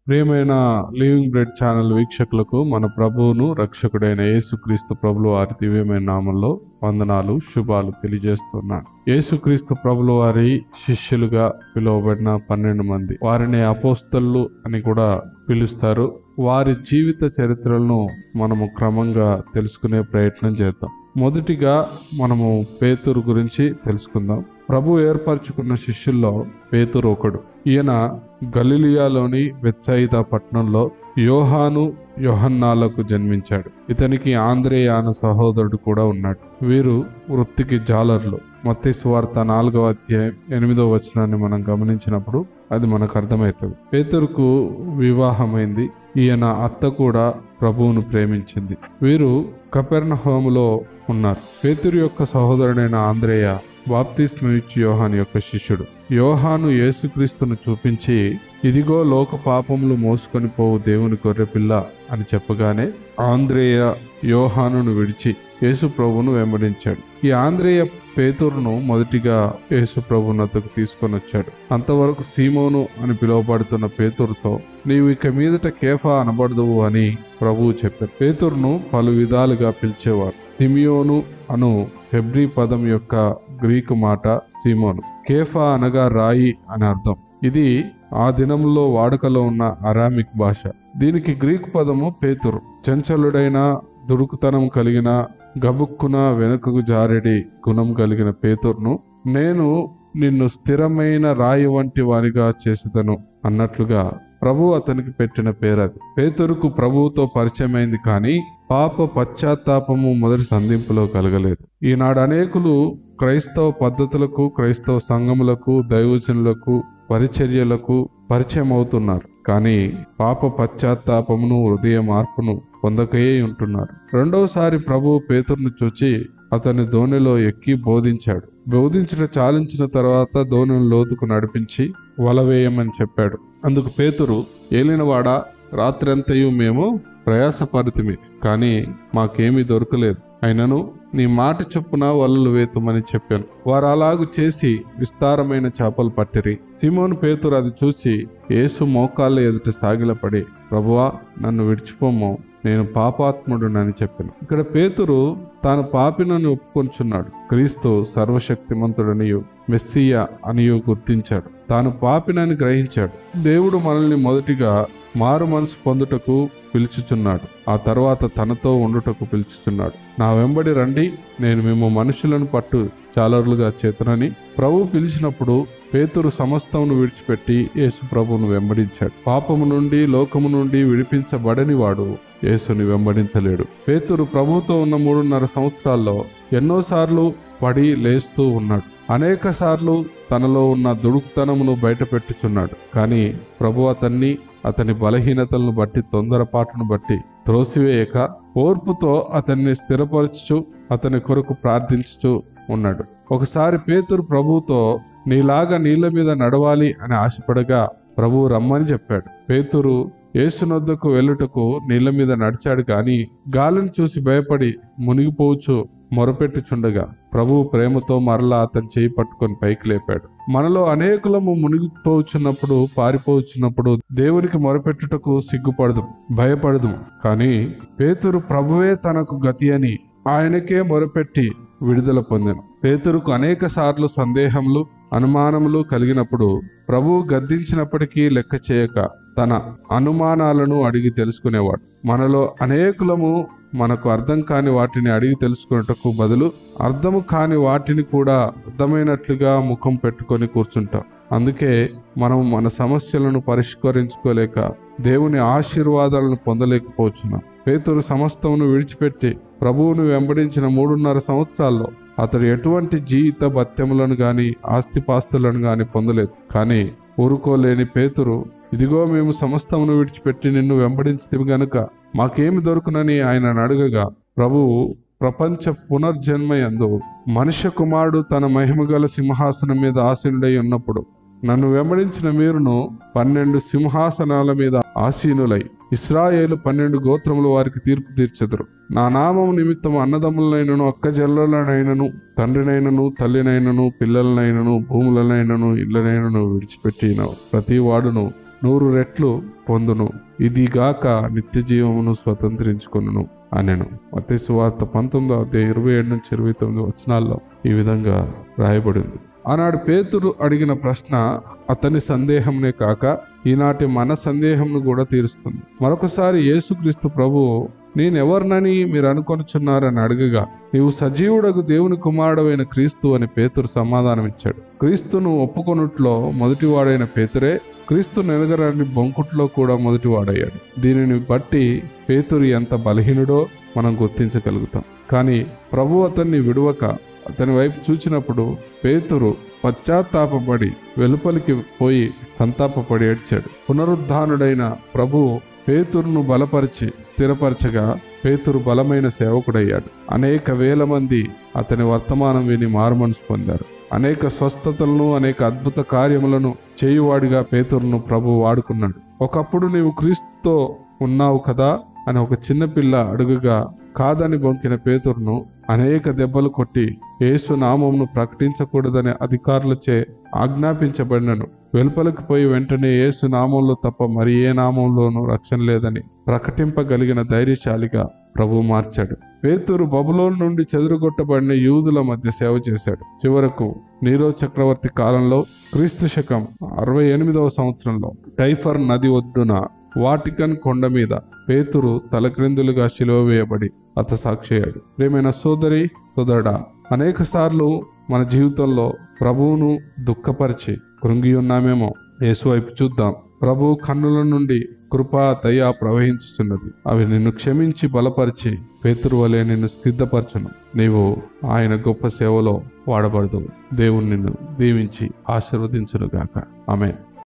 ప్రియమైన living bread channel వీక్షకులకు మన ప్రభువును రక్షకుడైన యేసుక్రీస్తు ప్రభుల వారి దివ్యమైన నామంలో వందనాలు శుభాలు తెలియజేస్తున్నాను. యేసుక్రీస్తు ప్రభుల వారి శిష్యులుగా పిలువబడిన 12 మంది, వారిని అపోస్తలులు అని కూడా పిలుస్తారు. వారి జీవిత చరిత్రలను మనము క్రమంగా తెలుసుకునే ప్రయత్నం చేద్దాం. మొదటిగా మనము పేతురు గురించి తెలుసుకుందాం. ప్రభు ఏర్పరచుకున్న శిష్యుల్లో పేతురు ఒకడు. ఈయన గలిలియాలోని బెత్సయిదా పట్టణంలో యోహాను యోహన్నాలకు జన్మించాడు. ఇతనికి ఆంద్రేయ అనే సహోదరుడు కూడా ఉన్నాడు. వీరు వృత్తికి జాలర్లు. మత్తయి సువార్త 4వ అధ్యాయం 8వ వచనాన్ని మనం గమనించినప్పుడు అది మనకు అర్థమవుతుంది. పేతురుకు వివాహమైంది. ఈయన అత్త కూడా ప్రభువును ప్రేమించింది. వీరు కపెర్నహూములో ఉన్నారు. పేతురు యొక్క సహోదరుడైన ఆంద్రేయ బాప్తిస్మం ఇచ్చి యోహాను యొక్క శిష్యుడు. యోహాను యేసుక్రీస్తును చూపించి, ఇదిగో లోక పాపములు మోసుకొని పోవు దేవుని గొర్రెపిల్ల అని చెప్పగానే ఆంద్రేయ యోహానును విడిచి యేసు ప్రభువును వెంబడించాడు. ఈ ఆంద్రేయ పేతురును మొదటిగా యేసు ప్రభువు వద్దకు తీసుకొని వచ్చాడు. అంతవరకు సీమోను అని పిలువబడుతున్న పేతురుతో, నీవు ఇక మీదట కేఫా అనబడదువు అని ప్రభువు చెప్పారు. పేతురును పలు విధాలుగా పిలిచేవారు. సిమియోను అను హెబ్రీ పదం యొక్క గ్రీకు మాట సీమోను. కేఫా అనగా రాయి అని అర్థం. ఇది ఆ దినంలో వాడుకలో ఉన్న అరామిక్ భాష. దీనికి గ్రీకు పదము పేతురు. చంచలుడైన, దుడుకుతనం కలిగిన, గబుక్కున వెనుకకు జారెడి గుణం కలిగిన పేతురును నేను నిన్ను స్థిరమైన రాయి వంటి వానిగా చేసేదను అన్నట్లుగా ప్రభు అతనికి పెట్టిన పేరది. పేతురుకు ప్రభువుతో పరిచయమైంది, కానీ పాప పశ్చాత్తాపము మొదటి సంధింపులో కలగలేదు. ఈనాడు అనేకులు క్రైస్తవ పద్ధతులకు, క్రైస్తవ సంఘములకు, దైవజనులకు, పరిచర్యలకు పరిచయం అవుతున్నారు, కానీ పాప పశ్చాత్తాపమును, హృదయ మార్పును పొందకయే ఉంటున్నారు. రెండవసారి ప్రభువు పేతురును చూచి అతని దోణిలో ఎక్కి బోధించడం చాలించిన తర్వాత దోణిని లోతుకు నడిపించి వలవేయమని చెప్పాడు. అందుకు పేతురు, ఏలినవాడా, రాత్రంతయు మేము ప్రయాసపరితిమి, కానీ మాకేమీ దొరకలేదు. అయినను నీ మాట చొప్పున వలలు వేతుమని చెప్పాను. వారు అలాగు చేసి విస్తారమైన చేపలు పట్టిరి. సీమోను పేతురు అది చూసి యేసు మోకాళ్ళ ఎదుట సాగిలపడి, ప్రభువా, నన్ను విడిచిపోము, నేను పాపాత్ముడునని చెప్పాను. ఇక్కడ పేతురు తాను పాపినని ఒప్పుకొంచున్నాడు. క్రీస్తు సర్వశక్తిమంతుడనియు మెస్సియా అనియు గుర్తించాడు. తాను పాపినని గ్రహించాడు. దేవుడు మనల్ని మొదటిగా మారు మనసు పొందుటకు పిలుచుచున్నాడు. ఆ తర్వాత తనతో ఉండుటకు పిలుచుచున్నాడు. నా వెంబడి రండి, నేను మేము మనుషులను పట్టు జాలరులుగా చేతునని ప్రభు పిలిచినప్పుడు పేతురు సమస్తమును విడిచిపెట్టి యేసు ప్రభువును వెంబడించాడు. పాపము నుండి, లోకము నుండి విడిపించబడని వాడు యేసుని వెంబడించలేడు. పేతురు ప్రభువుతో ఉన్న 3.5 సంవత్సరాల్లో ఎన్నోసార్లు పడి లేస్తూ ఉన్నాడు. అనేక సార్లు తనలో ఉన్న దుడుకుతనమును బయటపెట్టుచున్నాడు. కానీ ప్రభు అతని బలహీనతలను బట్టి, తొందరపాటును బట్టి త్రోసివేయక ఓర్పుతో అతన్ని స్థిరపరచుచు అతని కొరకు ప్రార్థించుచు ఉన్నాడు. ఒకసారి పేతురు ప్రభువుతో, నీలాగా నీళ్ల మీద నడవాలి అని ఆశపడగా ప్రభువు రమ్మని చెప్పాడు. పేతురు యేసునొద్దకు వెళ్ళుటకు నీళ్ల మీద నడిచాడు, కానీ గాలిని చూసి భయపడి మునిగిపోవచ్చు మొరపెట్టుచుండగా ప్రభువు ప్రేమతో మరలా అతని చేయి పట్టుకొని పైకి లేపాడు. మనలో అనేకులము మునిగిపోవచ్చున్నప్పుడు, పారిపోవచ్చున్నప్పుడు దేవునికి మొరపెట్టుటకు సిగ్గుపడదు, భయపడదు. కానీ పేతురు ప్రభువే తనకు గతి అని ఆయనకే మొరపెట్టి విడుదల పొందెను. పేతురుకు అనేక సార్లు సందేహములు, అనుమానములు కలిగినప్పుడు ప్రభువు గద్దించినప్పటికీ లెక్క చేయక తన అనుమానాలను అడిగి తెలుసుకునేవాడు. మనలో అనేకులము మనకు అర్థం కాని వాటిని అడిగి తెలుసుకున్నటకు బదులు అర్థము కాని వాటిని కూడా అర్థమైనట్లుగా ముఖం పెట్టుకొని కూర్చుంటాం. అందుకే మనం మన సమస్యలను పరిష్కరించుకోలేక దేవుని ఆశీర్వాదాలను పొందలేకపోతున్నాం. పేతురు సమస్తమును విడిచిపెట్టి ప్రభువును వెంబడించిన 3.5 సంవత్సరాల్లో అతడు ఎటువంటి జీవిత భత్యములను గాని, ఆస్తిపాస్తులను గాని పొందలేదు. కానీ ఊరుకోలేని పేతురు, ఇదిగో మేము సమస్తమును విడిచిపెట్టి నిన్ను వెంబడించితివి గనుక మాకేమి దొరుకునని ఆయన అడగగా, ప్రభువు ప్రపంచ పునర్జన్మయందు మనుష్య కుమారుడు తన మహిమగల సింహాసనం మీద ఆసీనుడై ఉన్నప్పుడు నన్ను వెంబడించిన మీరును 12 సింహాసనాల మీద ఆసీనులై ఇశ్రాయేలు 12 గోత్రముల వారికి తీర్పు తీర్చెదరు. నా నామము నిమిత్తం అన్నదమ్ములనైనను, అక్కజెల్లలనైనను, తండ్రినైనను, తల్లినైనను, పిల్లలనైనను, భూములనైనను, ఇళ్లనైనను విడిచిపెట్టిన ప్రతి వాడును 100 రెట్లు పొందును, ఇదిగాక నిత్య జీవమును స్వతంత్రించుకొనును అనెను. మత్తయి సువార్త 19:27-29 వచనాల్లో ఈ విధంగా రాయబడింది. ఆనాడు పేతురు అడిగిన ప్రశ్న అతని సందేహంనే కాక ఈనాటి మన సందేహంను కూడా తీరుస్తుంది. మరొకసారి యేసుక్రీస్తు ప్రభువు నేనెవరినని మీరు అనుకొనుచున్నారని అడగగా, నీవు సజీవుడకు దేవుని కుమారుడైన క్రీస్తు అని పేతురు సమాధానం ఇచ్చాడు. క్రీస్తును ఒప్పుకొనుట్లో మొదటివాడైన పేతురే క్రీస్తు నెలగరాని బొంకుట్లో కూడా మొదటివాడయ్యాడు. దీనిని బట్టి పేతురు ఎంత బలహీనుడో మనం గుర్తించగలుగుతాం. కానీ ప్రభు అతన్ని విడువక అతని వైపు చూచినప్పుడు పేతురు పశ్చాత్తాపపడి వెలుపలికి పోయి సంతాపపడి ఏడ్చాడు. పునరుద్ధానుడైన ప్రభువు పేతురును బలపరిచి స్థిరపరచగా పేతురు బలమైన సేవకుడయ్యాడు. అనేక వేల మంది అతని వర్తమానం విని మారుమనసు పొందారు. అనేక స్వస్థతలను, అనేక అద్భుత కార్యములను చేయువాడిగా పేతురును ప్రభు వాడుకున్నాడు. ఒకప్పుడు నీవు క్రీస్తుతో ఉన్నావు కదా అని ఒక చిన్నపిల్ల అడుగుగా కాదని బొంకిన పేతురును అనేక దెబ్బలు కొట్టి యేసు నామమును ప్రకటించకూడదని అధికారులచే ఆజ్ఞాపించబడినను. వెలుపలికి పోయి వెంటనే యేసు నామంలో తప్ప మరి ఏ నామంలోనూ రక్షణ లేదని ప్రకటింపగలిగిన ధైర్యశాలిగా ప్రభు మార్చాడు. పేతురు బబులోను నుండి చెదరగొట్టబడిన యూదుల మధ్య సేవ చేశాడు. చివరకు నీరో చక్రవర్తి కాలంలో క్రీస్తు శకం 68వ సంవత్సరంలో టైఫర్ నది ఒడ్డున వాటికన్ కొండ మీద పేతురు తలక్రిందులుగా శిలువ వేయబడి హతసాక్షయ్యాడు. ప్రియమైన సోదరి సోదరుడా, అనేక సార్లు మన జీవితంలో ప్రభువును దుఃఖపరిచి కృంగి ఉన్నామేమో. యేసు వైపు చూద్దాం. ప్రభు కన్నుల నుండి కృపా దయ ప్రవహించుతున్నది. అవి నిన్ను క్షమించి బలపరిచి పేతురు వలె నిన్ను సిద్ధపరచును. నీవు ఆయన గొప్ప సేవలో వాడబడదు. దేవుడు నిన్ను దీవించి ఆశీర్వదించునుగాక. ఆమేన్.